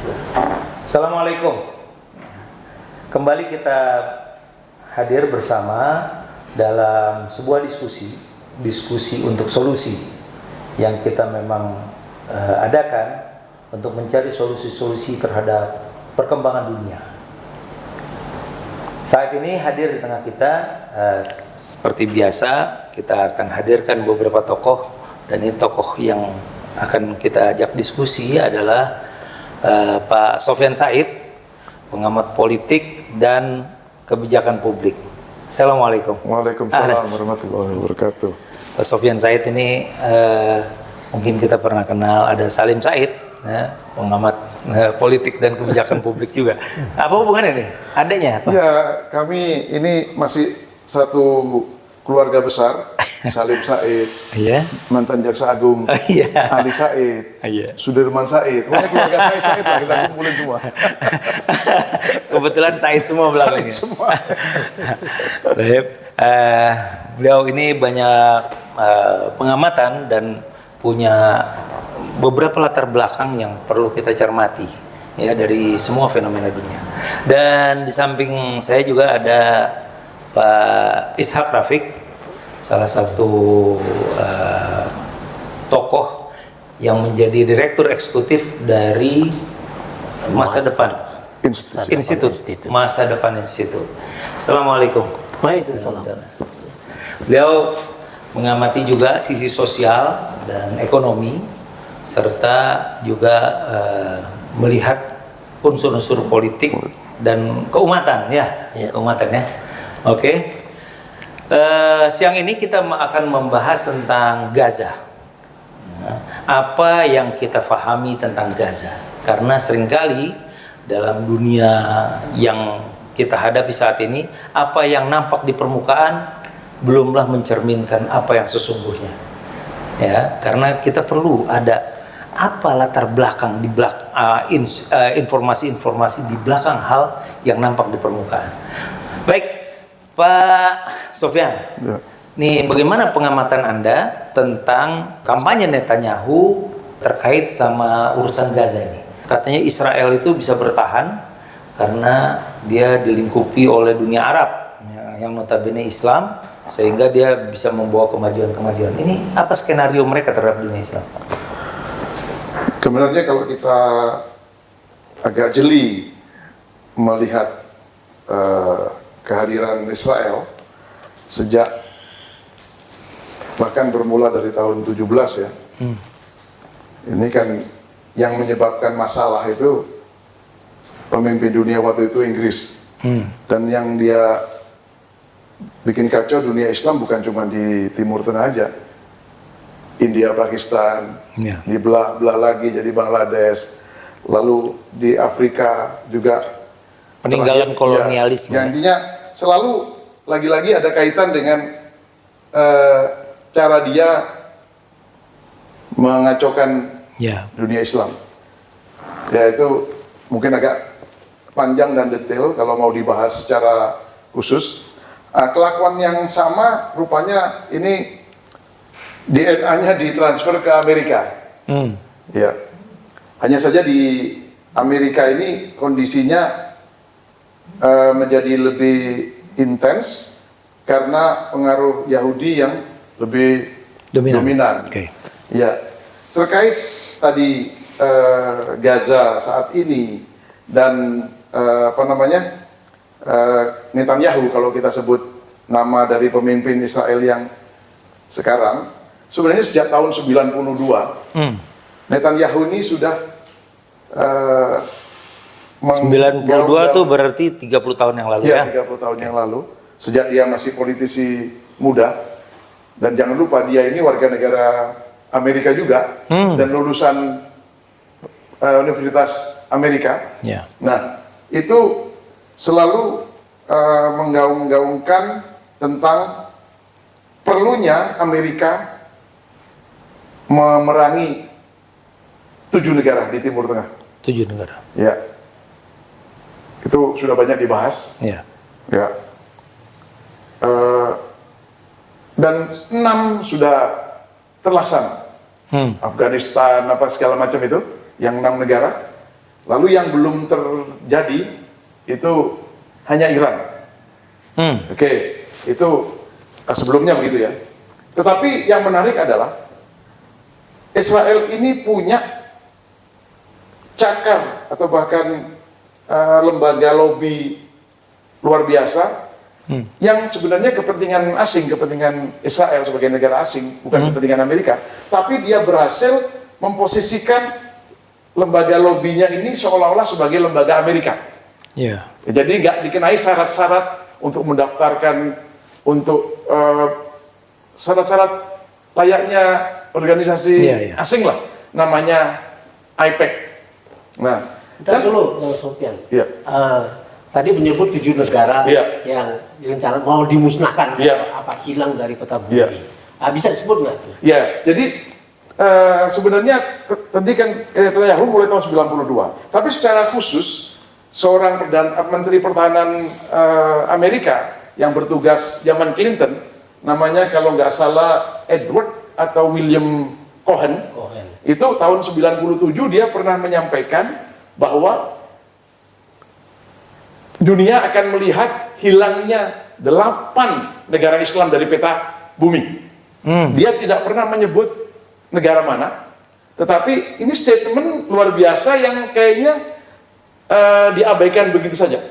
Wabarakatuh. Assalamualaikum. Kembali kita hadir bersama dalam sebuah diskusi untuk solusi yang kita memang adakan untuk mencari solusi-solusi terhadap perkembangan dunia. Saat ini hadir di tengah kita, seperti biasa kita akan hadirkan beberapa tokoh, dan ini tokoh yang akan kita ajak diskusi adalah Pak Sofyan Said, pengamat politik dan kebijakan publik. Assalamualaikum. Waalaikumsalam warahmatullahi wabarakatuh. Pak Sofyan Said ini mungkin kita pernah kenal, ada Salim Said, ya, pengamat politik dan kebijakan publik juga. Apa hubungannya nih? Adanya apa? Ya, kami ini masih satu keluarga besar. Salim Said, Iya. mantan Jaksa Agung, Iya. Ali Said, Iya. Sudirman Said. Pokoknya keluarga Said lah, kita kumpulin semua. Kebetulan Said semua belakangnya. Said semua. Baik, beliau ini banyak pengamatan dan punya beberapa latar belakang yang perlu kita cermati ya dari semua fenomena dunia. Dan di samping saya juga ada Pak Ishak Rafiq, salah satu tokoh yang menjadi direktur eksekutif dari Masa Depan Institut. Masa Depan Institut. Assalamualaikum. Waalaikumsalam. Beliau mengamati juga sisi sosial dan ekonomi, serta juga melihat unsur-unsur politik dan keumatan ya, keumatan ya. Oke. Siang ini kita akan membahas tentang Gaza. Apa yang kita fahami tentang Gaza? Karena seringkali dalam dunia yang kita hadapi saat ini, apa yang nampak di permukaan belumlah mencerminkan apa yang sesungguhnya. Ya, karena kita perlu ada apa latar belakang di informasi-informasi di belakang hal yang nampak di permukaan. Baik, Pak Sofyan. Ya. Nih, bagaimana pengamatan Anda tentang kampanye Netanyahu terkait sama urusan Gaza ini? Katanya Israel itu bisa bertahan karena dia dilingkupi oleh dunia Arab yang notabene Islam, sehingga dia bisa membawa kemajuan-kemajuan. Ini apa skenario mereka terhadap dunia Islam? Sebenarnya kalau kita agak jeli melihat kehadiran Israel sejak bahkan bermula dari tahun 17 ya. Ini kan yang menyebabkan masalah itu pemimpin dunia waktu itu Inggris. Dan yang dia bikin kacau dunia Islam bukan cuma di Timur Tengah aja. India, Pakistan, dibelah lagi jadi Bangladesh. Lalu di Afrika juga Peninggalan kolonialisme. Ya, intinya selalu lagi-lagi ada kaitan dengan cara dia mengacaukan dunia Islam. Ya, itu mungkin agak panjang dan detail kalau mau dibahas secara khusus. Kelakuan yang sama rupanya ini DNA-nya ditransfer ke Amerika. Ya, hanya saja di Amerika ini kondisinya menjadi lebih intens karena pengaruh Yahudi yang lebih dominan. Okay. Ya, terkait tadi Gaza saat ini dan Netanyahu, kalau kita sebut nama dari pemimpin Israel yang sekarang, sebenarnya sejak tahun 92 Netanyahu ini sudah 92 tuh berarti 30 tahun yang lalu ya? 30 tahun yang lalu, sejak dia masih politisi muda. Dan jangan lupa dia ini warga negara Amerika juga, dan lulusan Universitas Amerika. Nah, itu selalu menggaung-gaungkan tentang perlunya Amerika memerangi 7 negara di Timur Tengah. 7 negara. Ya, itu sudah banyak dibahas. Ya. Ya. Dan 6 sudah terlaksana. Afghanistan, apa segala macam itu, yang 6 negara. Lalu yang belum terjadi itu hanya Iran. Oke, itu sebelumnya begitu ya. Tetapi yang menarik adalah Israel ini punya cakar atau bahkan lembaga lobby luar biasa yang sebenarnya kepentingan asing, kepentingan Israel sebagai negara asing, bukan kepentingan Amerika. Tapi dia berhasil memposisikan lembaga lobbynya ini seolah-olah sebagai lembaga Amerika. Yeah. Jadi nggak dikenai syarat-syarat untuk mendaftarkan untuk syarat-syarat layaknya organisasi asing lah, namanya IPEC. Nah, Ntar dulu, Bang Sofyan. Iya. Tadi menyebut 7 negara Iya. yang direncanakan mau dimusnahkan, Iya. apa hilang dari peta bumi. Iya. Bisa disebut nggak tuh? ya, jadi sebenarnya tadi kan Netanyahu mulai tahun 92, tapi secara khusus seorang Menteri Pertahanan Amerika yang bertugas zaman Clinton, namanya kalau nggak salah Edward atau William Cohen. Itu tahun 97 dia pernah menyampaikan bahwa dunia akan melihat hilangnya 8 negara Islam dari peta bumi. Dia tidak pernah menyebut negara mana, tetapi ini statement luar biasa yang kayaknya diabaikan begitu saja.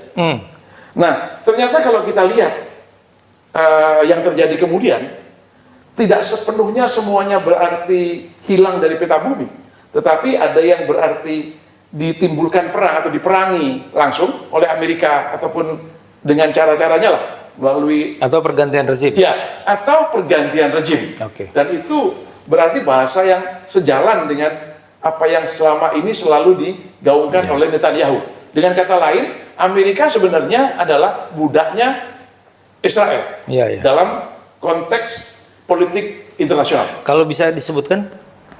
Nah, ternyata kalau kita lihat yang terjadi kemudian, tidak sepenuhnya semuanya berarti hilang dari peta bumi, tetapi ada yang berarti ditimbulkan perang atau diperangi langsung oleh Amerika ataupun dengan cara-caranya lah, melalui Atau pergantian rezim. ya, atau pergantian rezim. Oke. Dan itu berarti bahasa yang sejalan dengan apa yang selama ini selalu digaungkan oleh Netanyahu. Dengan kata lain, Amerika sebenarnya adalah budaknya Israel dalam konteks politik internasional. Kalau bisa disebutkan?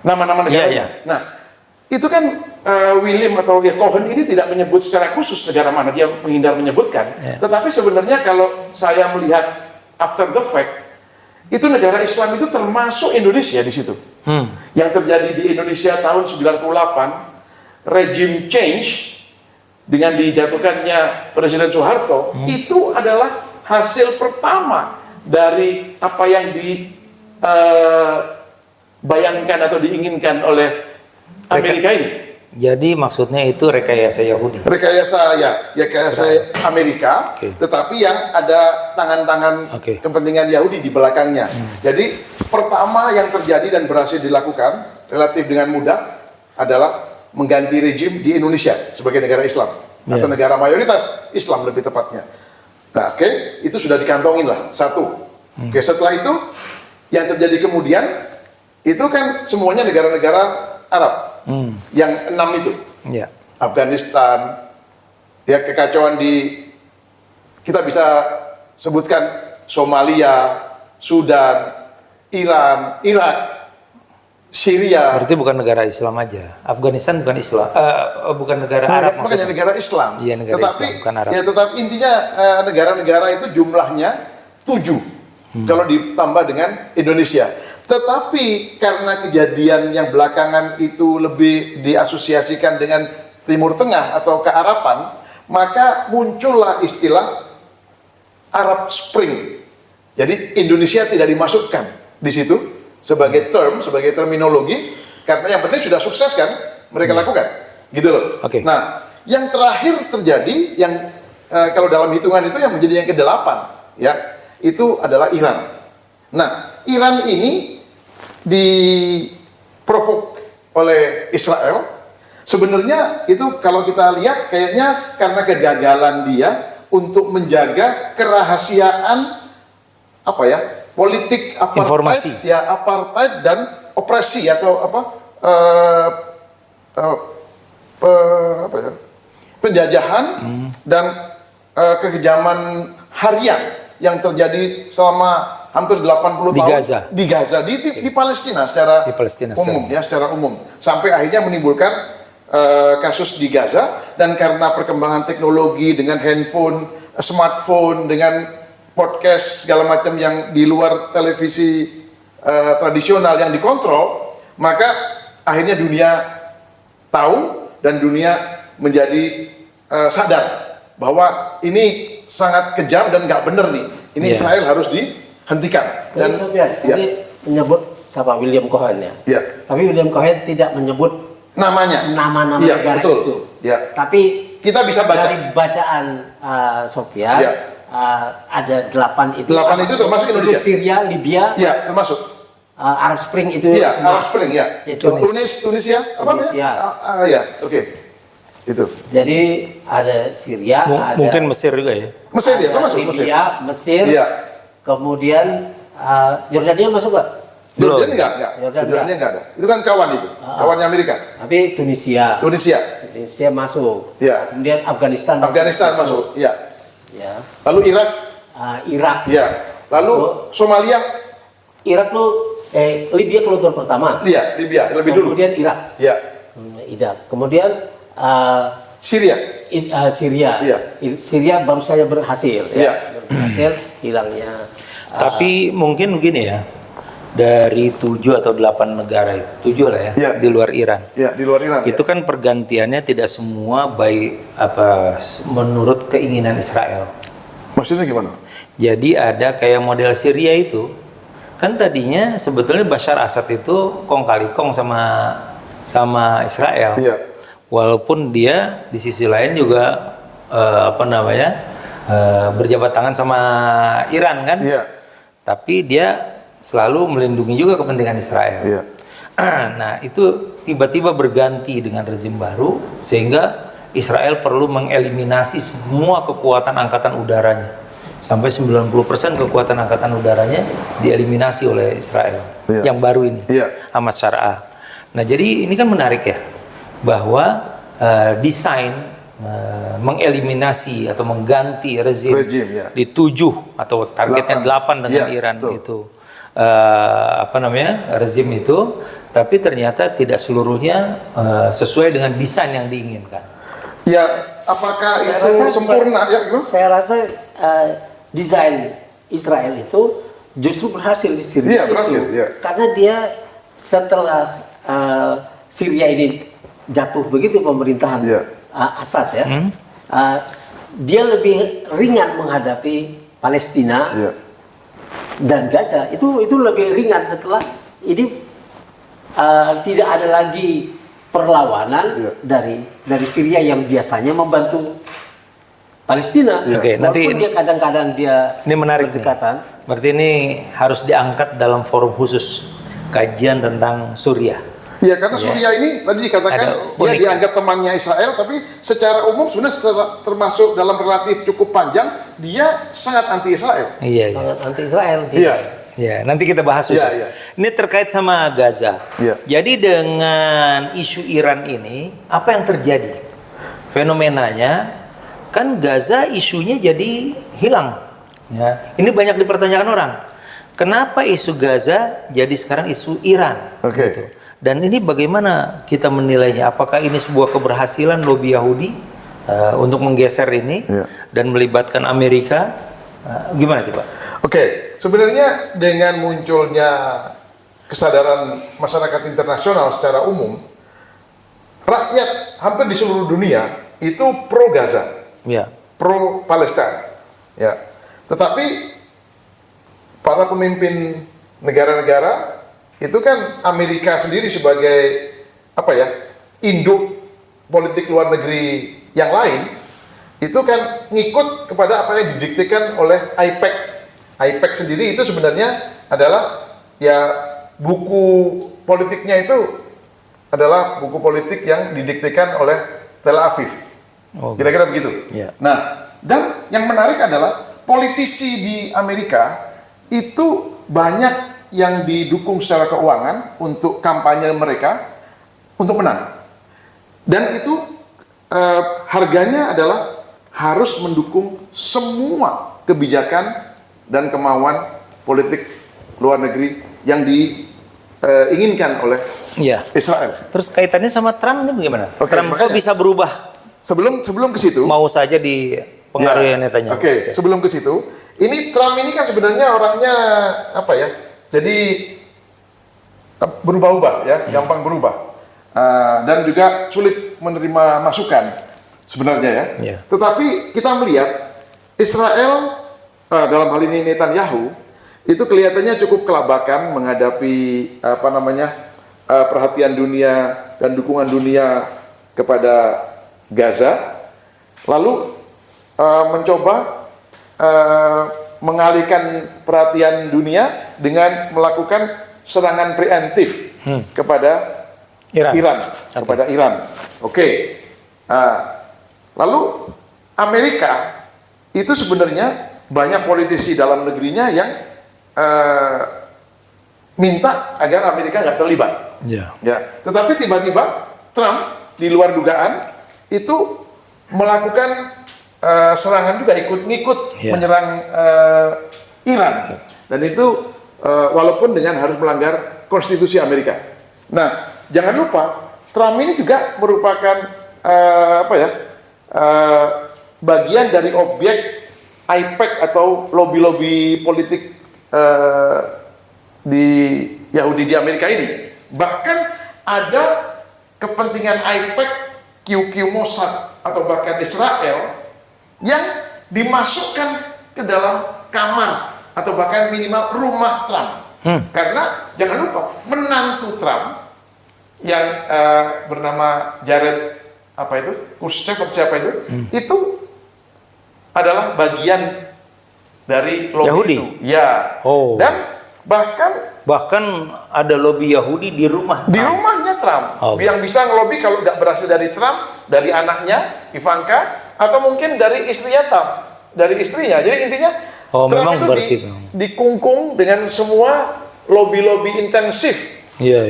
Nama-nama negara. Nah, itu kan William atau Cohen ini tidak menyebut secara khusus negara mana, dia menghindar menyebutkan. Tetapi sebenarnya kalau saya melihat after the fact, itu negara Islam itu termasuk Indonesia di situ. Yang terjadi di Indonesia tahun 98, regime change dengan dijatuhkannya Presiden Soeharto, itu adalah hasil pertama dari apa yang dibayangkan atau diinginkan oleh Amerika ini. Jadi maksudnya itu rekayasa Yahudi. Rekayasa Amerika, tetapi yang ada tangan-tangan kepentingan Yahudi di belakangnya. Jadi pertama yang terjadi dan berhasil dilakukan relatif dengan mudah adalah mengganti rejim di Indonesia sebagai negara Islam atau negara mayoritas Islam lebih tepatnya. Nah, itu sudah dikantongin lah satu. Setelah itu yang terjadi kemudian itu kan semuanya negara-negara Arab. Yang 6 itu, Afghanistan, ya kekacauan kita bisa sebutkan Somalia, Sudan, Iran, Irak, Syria. Berarti bukan negara Islam aja. Afghanistan bukan Islam, bukan negara Arab maksudnya. Makanya negara Islam. Iya, negara Islam, bukan Arab. Ya, tetapi intinya negara-negara itu jumlahnya 7 kalau ditambah dengan Indonesia. Tetapi karena kejadian yang belakangan itu lebih diasosiasikan dengan Timur Tengah atau kearapan, maka muncullah istilah Arab Spring. Jadi Indonesia tidak dimasukkan di situ sebagai sebagai terminologi, karena yang penting sudah sukses kan mereka lakukan, gitu loh. Nah, yang terakhir terjadi, yang kalau dalam hitungan itu yang menjadi yang ke-8, ya, itu adalah Iran. Nah, Iran ini diprovok oleh Israel. Sebenarnya itu kalau kita lihat kayaknya karena kegagalan dia untuk menjaga kerahasiaan politik apartheid, informasi, apartheid dan opresi atau penjajahan dan kekejaman harian yang terjadi selama hampir 80 di tahun Gaza. di Palestina secara umum sampai akhirnya menimbulkan kasus di Gaza. Dan karena perkembangan teknologi dengan handphone, smartphone, dengan podcast segala macam yang di luar televisi tradisional yang dikontrol, maka akhirnya dunia tahu dan dunia menjadi sadar bahwa ini sangat kejam dan nggak benar nih. Ini Iya. Israel harus dihentikan. Dan Sofian ya, tadi menyebut siapa William Cohen ya. ya, Tapi William Cohen tidak menyebut namanya. nama-nama Iya, negara betul. itu. Ya. Tapi Kita bisa baca. dari bacaan Sofian Iya. ada 8 itu. 8 itu termasuk Itu Indonesia. Syria, Libya, Ya, termasuk. Arab Spring itu Iya, semua. Arab Spring ya. Ya, Tunisia, apa namanya? Tunisia. Ya, oke. Itu. Jadi ada Syria, ada Mungkin Mesir juga ya. Mesir ya, ada termasuk Mesir. Libya, Mesir, Iya. kemudian Yordania masuk nggak? Belum. Jordan enggak. Jordan enggak ada. Itu kan kawan itu. Kawannya Amerika. Tapi Tunisia Tunisia masuk. Iya. Kemudian Afghanistan masuk. Iya. Ya. Lalu Irak. Irak. Iya. Lalu Somalia. Irak tuh Libya keluar pertama. Iya, Libya lebih dulu. Kemudian Irak. Iya. Irak. Kemudian Syria. Syria. Iya. Syria baru saja berhasil. Iya. Berhasil hilangnya. Tapi mungkin begini ya, dari 7 atau 8 negara itu, 7 lah ya, Iya. di luar Iran. Iya, di luar Iran. Itu kan pergantiannya tidak semua menurut keinginan Israel. Maksudnya gimana? Jadi ada kayak model Syria itu, kan tadinya sebetulnya Bashar Assad itu kong kali kong sama Israel. Iya. Walaupun dia di sisi lain juga berjabat tangan sama Iran kan. Iya. Tapi dia selalu melindungi juga kepentingan Israel. Iya. Nah, itu tiba-tiba berganti dengan rezim baru sehingga Israel perlu mengeliminasi semua kekuatan angkatan udaranya. Sampai 90% kekuatan angkatan udaranya dieliminasi oleh Israel. Iya. Yang baru ini, Iya. Ahmad Syar'a. Nah, jadi ini kan menarik ya, bahwa desain mengeliminasi atau mengganti rezim ya. di 7 atau targetnya 8 dengan Iya, Iran betul. itu rezim itu, tapi ternyata tidak seluruhnya sesuai dengan desain yang diinginkan. Ya, apakah Saya itu rasa sempurna ya? Gimana? Saya rasa desain Israel itu justru berhasil di Syria. Iya, berhasil, itu. iya. Karena dia setelah Syria ini jatuh begitu pemerintahan Iya. Assad ya, dia lebih ringan menghadapi Palestina Iya. dan Gaza. Itu lebih ringan setelah ini tidak ada lagi perlawanan Iya. dari Syria yang biasanya membantu Palestina. Iya. Oke, nanti Walaupun dia kadang-kadang dia ini menarik nih. berdekatan. Berarti ini harus diangkat dalam forum khusus kajian tentang Suriah. Ya, karena Suriah ini tadi dikatakan Ada dia unik. dianggap temannya Israel, tapi secara umum sebenarnya termasuk dalam relatif cukup panjang dia sangat anti Israel. Iya, iya. Sangat anti Israel. Iya. Ya, nanti kita bahas khusus. Iya, iya. Ini terkait sama Gaza. Iya. Jadi dengan isu Iran ini, apa yang terjadi? Fenomenanya kan Gaza isunya jadi hilang. Ya, ini banyak dipertanyakan orang. Kenapa isu Gaza jadi sekarang isu Iran? Oke. Gitu. Dan ini bagaimana kita menilainya? Apakah ini sebuah keberhasilan lobi Yahudi untuk menggeser ini Iya. dan melibatkan Amerika? Gimana coba? Oke, sebenarnya dengan munculnya kesadaran masyarakat internasional secara umum, rakyat hampir di seluruh dunia itu pro Gaza, Ya. pro Palestina. Ya. Tetapi para pemimpin negara-negara itu kan Amerika sendiri sebagai induk politik luar negeri yang lain itu kan ngikut kepada apa yang didiktekan oleh AIPAC. AIPAC sendiri itu sebenarnya adalah buku politiknya itu adalah buku politik yang didiktekan oleh Tel Aviv. Oh, Kira-kira begitu. Iya. Nah, dan yang menarik adalah politisi di Amerika itu banyak yang didukung secara keuangan untuk kampanye mereka untuk menang. Dan itu harganya adalah harus mendukung semua kebijakan dan kemauan politik luar negeri yang diinginkan oleh Iya. Israel. Terus kaitannya sama Trump ini bagaimana? Oke, Trump kok makanya. bisa berubah? Sebelum ke situ, Mau saja dipengaruhi Netanyahu. Oke, sebelum ke situ, ini Trump ini kan sebenarnya orangnya jadi berubah-ubah ya, gampang berubah dan juga sulit menerima masukan. sebenarnya ya. Ya. Tetapi kita melihat Israel dalam hal ini Netanyahu itu kelihatannya cukup kelabakan menghadapi perhatian dunia dan dukungan dunia kepada Gaza, lalu mencoba mengalihkan perhatian dunia dengan melakukan serangan preemptif kepada Iran. Kepada Iran. Oke. Lalu Amerika itu sebenarnya banyak politisi dalam negerinya yang minta agar Amerika nggak terlibat. Ya. Ya. Tetapi tiba-tiba Trump di luar dugaan itu melakukan serangan juga, ikut-ngikut menyerang Iran, dan itu walaupun dengan harus melanggar konstitusi Amerika. Nah, jangan lupa Trump ini juga merupakan bagian dari objek IPAC atau lobby-lobby politik di Yahudi di Amerika ini. Bahkan ada kepentingan IPAC, QQ Mossad atau bahkan Israel yang dimasukkan ke dalam kamar atau bahkan minimal rumah Trump. Karena jangan lupa menantu Trump yang bernama Jared Kushner atau siapa itu adalah bagian dari lobby Yahudi? itu. Ya. Oh. Dan bahkan ada lobby Yahudi di rumah di Trump. rumahnya Trump, yang bisa ngelobi kalau nggak berhasil dari Trump, dari anaknya Ivanka, atau mungkin dari istrinya. Jadi intinya Trump memang itu dikungkung dengan semua lobby-lobby intensif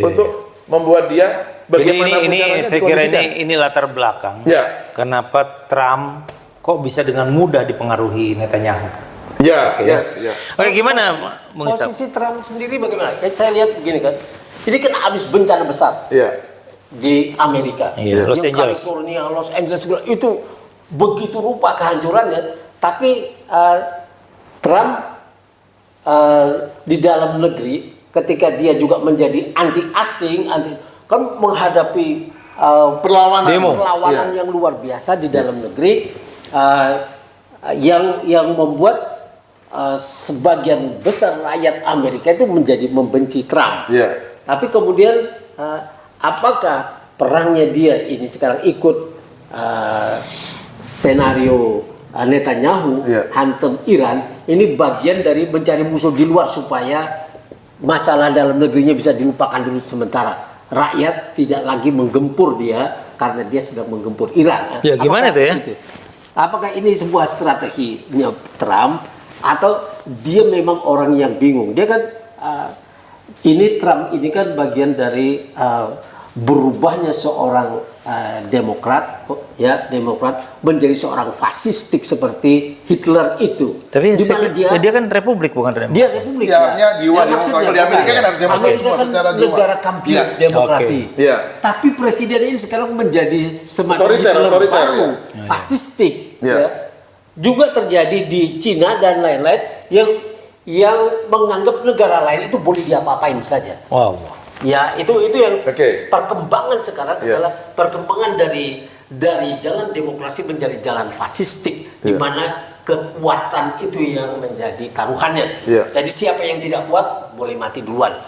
untuk membuat dia bagaimana ini saya kira ini latar belakang. Ya. Kenapa Trump kok bisa dengan mudah dipengaruhi Netanyahu? Ya. Oke, gimana Bung Ishak? Posisi Trump sendiri bagaimana? Saya lihat begini kan, ini kan habis bencana besar Ya. di Amerika, Iya, Los yang Angeles. California, Los Angeles segala itu begitu rupa kehancurannya. Tapi Trump di dalam negeri ketika dia juga menjadi anti asing, kan menghadapi perlawanan yang luar biasa di dalam negeri, yang membuat sebagian besar rakyat Amerika itu menjadi membenci Trump. Tapi kemudian apakah perangnya dia ini sekarang ikut senario Netanyahu hantam Iran, ini bagian dari mencari musuh di luar supaya masalah dalam negerinya bisa dilupakan dulu sementara. Rakyat tidak lagi menggempur dia karena dia sedang menggempur Iran. Ya, gimana tuh ya? Apakah ini sebuah strateginya Trump atau dia memang orang yang bingung? Dia kan Trump ini kan bagian dari berubahnya seorang Demokrat menjadi seorang fasistik seperti Hitler itu. Tapi dia kan republik bukan demokrasi. Dia republik. Maksudnya di Amerika kan ada demokrasi Amerika kan negara kampiun demokrasi. Tapi presiden ini sekarang menjadi semacam Hitler baru, fasistik. Juga terjadi di Cina dan lain-lain yang menganggap negara lain itu boleh diapa-apain saja. Wow. Ya, itu yang perkembangan sekarang adalah perkembangan dari jalan demokrasi menjadi jalan fasistik, di mana kekuatan itu yang menjadi taruhannya. Jadi siapa yang tidak kuat boleh mati duluan.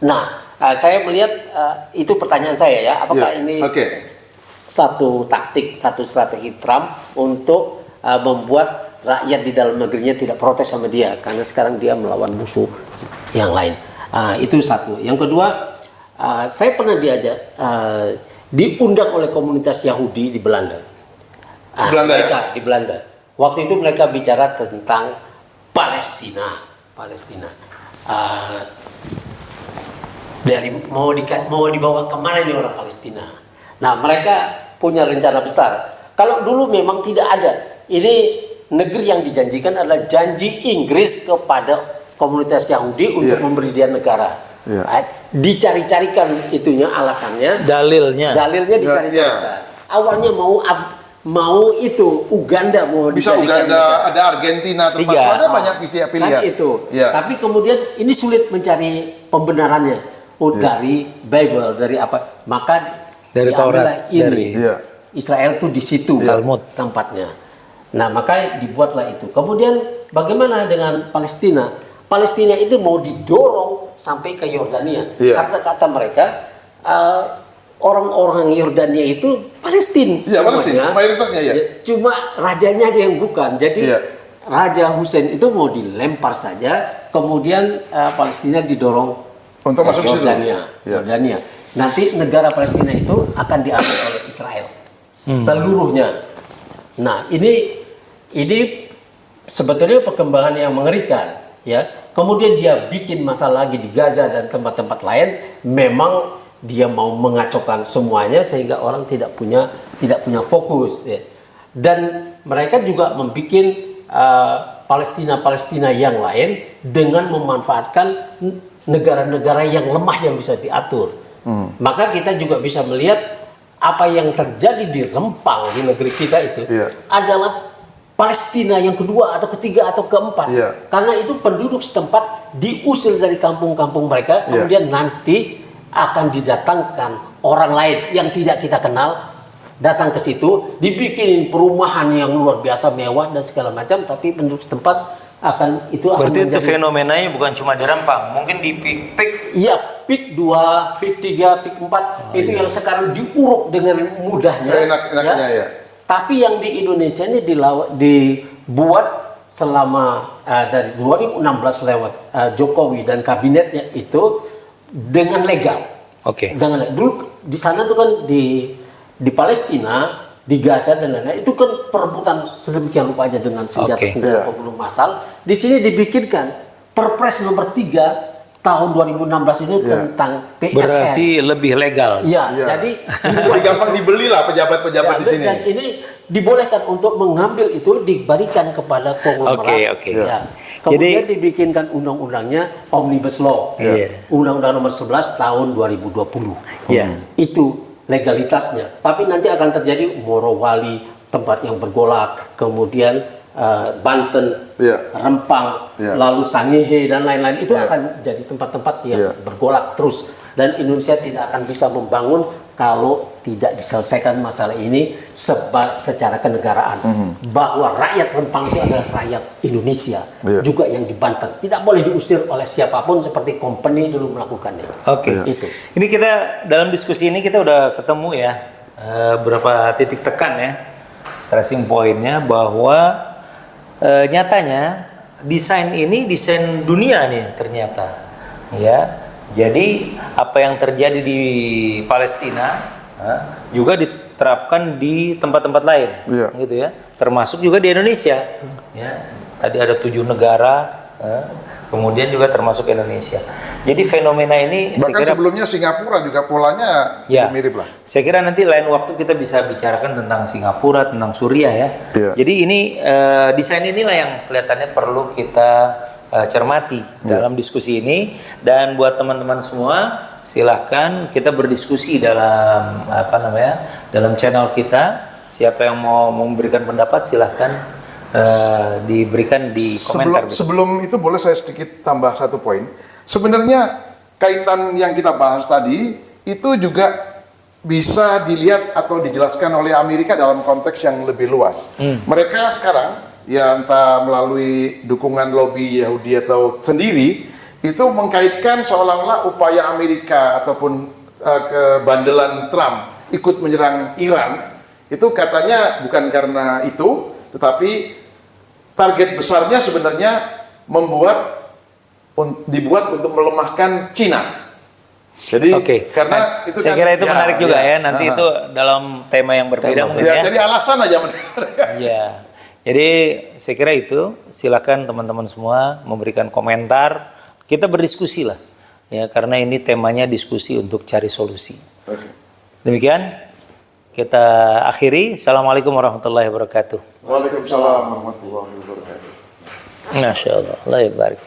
Nah, saya melihat itu pertanyaan saya ya, apakah ini satu taktik, satu strategi Trump untuk membuat rakyat di dalam negerinya tidak protes sama dia karena sekarang dia melawan musuh yang lain. Itu satu. Yang kedua, saya pernah diundang oleh komunitas Yahudi di Belanda. Di Belanda. Waktu itu mereka bicara tentang Palestina. Mau dibawa kemana ini orang Palestina? Nah, mereka punya rencana besar. Kalau dulu memang tidak ada. Ini negeri yang dijanjikan adalah janji Inggris kepada komunitas Yahudi untuk memberi dia negara. Dicari-carikan itunya alasannya. Dalilnya dicari-carikan. Awalnya mau itu Uganda mau bisa Uganda, ada Argentina, ada banyak pilihan. Kan itu. Tapi kemudian ini sulit mencari pembenarannya. Dari Bible, dari apa? Maka dari Taurat, Israel tuh di situ Talmud tempatnya. Nah, maka dibuatlah itu. Kemudian bagaimana dengan Palestina? Palestina itu mau didorong sampai ke Yordania. Iya. Karena kata mereka orang-orang Yordania itu Palestina Iya, Palestina, mayoritasnya ya. Cuma rajanya dia yang bukan. Jadi Iya. Raja Hussein itu mau dilempar saja, kemudian Palestina didorong Untuk masuk ke situ. Yordania. Iya. Yordania. Nanti negara Palestina itu akan diambil oleh Israel seluruhnya. Nah, ini sebetulnya perkembangan yang mengerikan, ya. Kemudian dia bikin masalah lagi di Gaza dan tempat-tempat lain. Memang dia mau mengacaukan semuanya sehingga orang tidak punya fokus, ya. Dan mereka juga membuat Palestina yang lain dengan memanfaatkan negara-negara yang lemah yang bisa diatur. Maka kita juga bisa melihat apa yang terjadi di Rempang di negeri kita itu adalah Palestina yang kedua atau ketiga atau keempat. Karena itu penduduk setempat diusir dari kampung-kampung mereka, kemudian nanti akan didatangkan orang lain yang tidak kita kenal datang ke situ, dibikin perumahan yang luar biasa mewah dan segala macam, tapi penduduk setempat akan berarti itu fenomenanya bukan cuma di Rempang, mungkin di Pik. Iya, Pik 2, Pik 3, Pik 4 itu yang sekarang diuruk dengan mudahnya. Seenak-enaknya ya. Tapi yang di Indonesia ini dibuat selama dari 2016 lewat Jokowi dan kabinetnya itu dengan legal. Oke. Dengan dulu di sana tuh kan di Palestina, di Gaza dan lain-lain itu kan perebutan sedemikian rupa aja dengan senjata-senjata pembunuh massal. Di sini dibikinkan Perpres nomor 3 tahun 2016 itu tentang PSN. Berarti lebih legal. Iya, jadi lebih gampang dibeli lah pejabat-pejabat di sini. Dan ini dibolehkan untuk mengambil itu diberikan kepada konglomerat. Oke. Ya. Kemudian dibikinkan undang-undangnya Omnibus Law. Undang-undang nomor 11 tahun 2020. Itu legalitasnya. Tapi nanti akan terjadi Morowali, tempat yang bergolak, kemudian Banten, Rempang, lalu Sangihe dan lain-lain itu akan jadi tempat-tempat yang bergolak terus, dan Indonesia tidak akan bisa membangun kalau tidak diselesaikan masalah ini secara kenegaraan. Bahwa rakyat Rempang itu adalah rakyat Indonesia, juga yang di Banten tidak boleh diusir oleh siapapun seperti company dulu melakukannya. Itu. Ini kita dalam diskusi ini kita udah ketemu ya berapa titik tekan ya, stressing pointnya bahwa nyatanya desain ini desain dunia nih ternyata, ya. Jadi apa yang terjadi di Palestina juga diterapkan di tempat-tempat lain, gitu ya. Termasuk juga di Indonesia. Ya. Tadi ada 7 negara, kemudian juga termasuk Indonesia. Jadi fenomena ini bahkan sebelumnya Singapura juga polanya mirip lah. Saya kira nanti lain waktu kita bisa bicarakan tentang Singapura, tentang Suriah ya. Jadi ini desain inilah yang kelihatannya perlu kita cermati dalam diskusi ini. Dan buat teman-teman semua, silahkan kita berdiskusi dalam dalam channel kita. Siapa yang mau memberikan pendapat silahkan diberikan di komentar. Sebelum itu boleh saya sedikit tambah satu poin. Sebenarnya kaitan yang kita bahas tadi itu juga bisa dilihat atau dijelaskan oleh Amerika dalam konteks yang lebih luas. Mereka sekarang ya entah melalui dukungan lobby Yahudi atau sendiri itu mengkaitkan seolah-olah upaya Amerika ataupun kebandelan Trump ikut menyerang Iran itu katanya bukan karena itu, tetapi target besarnya sebenarnya dibuat untuk melemahkan Cina. Jadi karena itu saya kira itu menarik juga ya. Nanti itu dalam tema yang berbeda mungkin ya. Jadi alasan aja mereka. Ya. Jadi saya kira itu, silakan teman-teman semua memberikan komentar. Kita berdiskusi lah. Ya, karena ini temanya diskusi untuk cari solusi. Demikian kita akhiri. Assalamualaikum warahmatullahi wabarakatuh. Waalaikumsalam warahmatullahi wabarakatuh. Masya Allah. Allah barik.